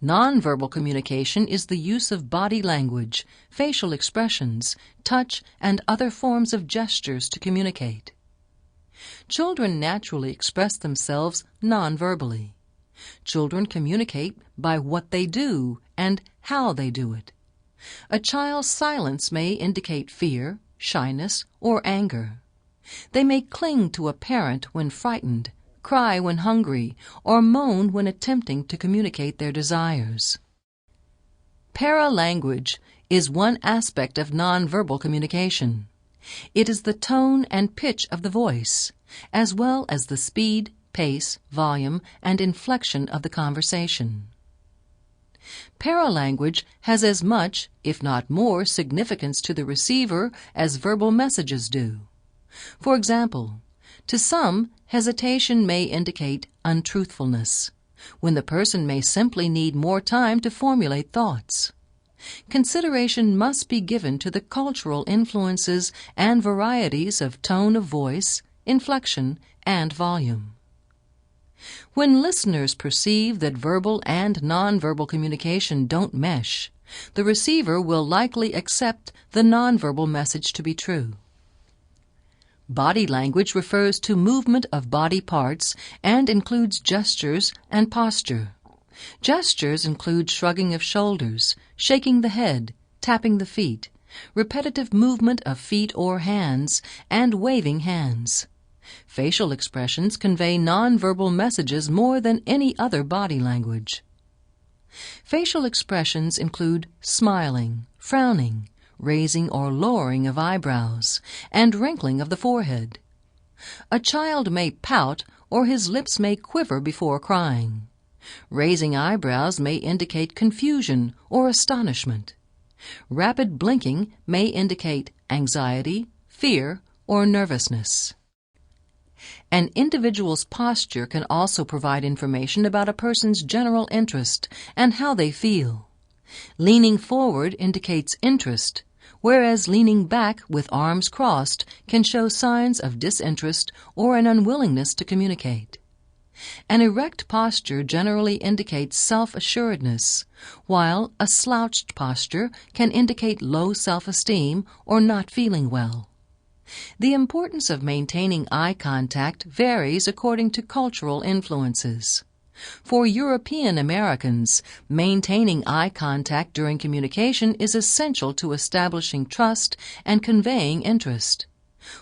Nonverbal communication is the use of body language, facial expressions, touch, and other forms of gestures to communicate. Children naturally express themselves nonverbally. Children communicate by what they do and how they do it. A child's silence may indicate fear, shyness, or anger. They may cling to a parent when frightened, cry when hungry, or moan when attempting to communicate their desires. Paralanguage is one aspect of nonverbal communication. It is the tone and pitch of the voice, as well as the speed, pace, volume, and inflection of the conversation. Paralanguage has as much, if not more, significance to the receiver as verbal messages do. For example, to some, hesitation may indicate untruthfulness, when the person may simply need more time to formulate thoughts. Consideration must be given to the cultural influences and varieties of tone of voice, inflection, and volume. When listeners perceive that verbal and nonverbal communication don't mesh, the receiver will likely accept the nonverbal message to be true. Body language refers to movement of body parts and includes gestures and posture. Gestures include shrugging of shoulders, shaking the head, tapping the feet, repetitive movement of feet or hands, and waving hands. Facial expressions convey nonverbal messages more than any other body language. Facial expressions include smiling, frowning, raising or lowering of eyebrows, and wrinkling of the forehead. A child may pout or his lips may quiver before crying. Raising eyebrows may indicate confusion or astonishment. Rapid blinking may indicate anxiety, fear, or nervousness. An individual's posture can also provide information about a person's general interest and how they feel. Leaning forward indicates interest, whereas leaning back with arms crossed can show signs of disinterest or an unwillingness to communicate. An erect posture generally indicates self-assuredness, while a slouched posture can indicate low self-esteem or not feeling well. The importance of maintaining eye contact varies according to cultural influences. For European Americans, maintaining eye contact during communication is essential to establishing trust and conveying interest,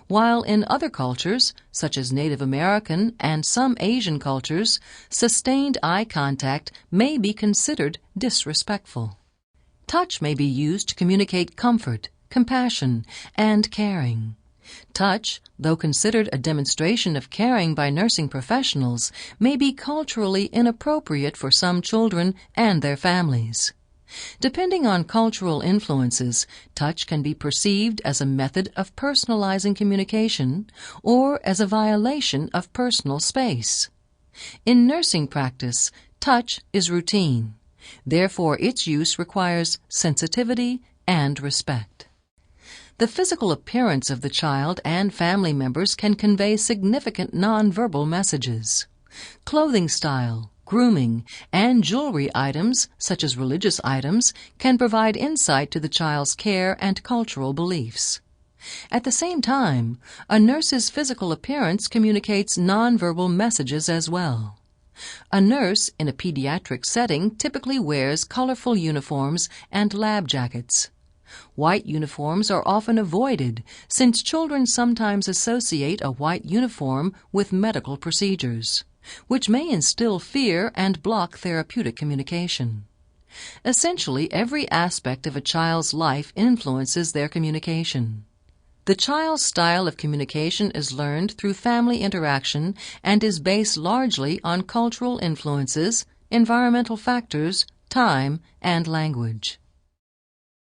while in other cultures, such as Native American and some Asian cultures, sustained eye contact may be considered disrespectful. Touch may be used to communicate comfort, compassion, and caring. Touch, though considered a demonstration of caring by nursing professionals, may be culturally inappropriate for some children and their families. Depending on cultural influences, touch can be perceived as a method of personalizing communication or as a violation of personal space. In nursing practice, touch is routine. Therefore, its use requires sensitivity and respect. The physical appearance of the child and family members can convey significant nonverbal messages. Clothing style, grooming, and jewelry items, such as religious items, can provide insight to the child's care and cultural beliefs. At the same time, a nurse's physical appearance communicates nonverbal messages as well. A nurse in a pediatric setting typically wears colorful uniforms and lab jackets. White uniforms are often avoided since children sometimes associate a white uniform with medical procedures, which may instill fear and block therapeutic communication. Essentially, every aspect of a child's life influences their communication. The child's style of communication is learned through family interaction and is based largely on cultural influences, environmental factors, time, and language.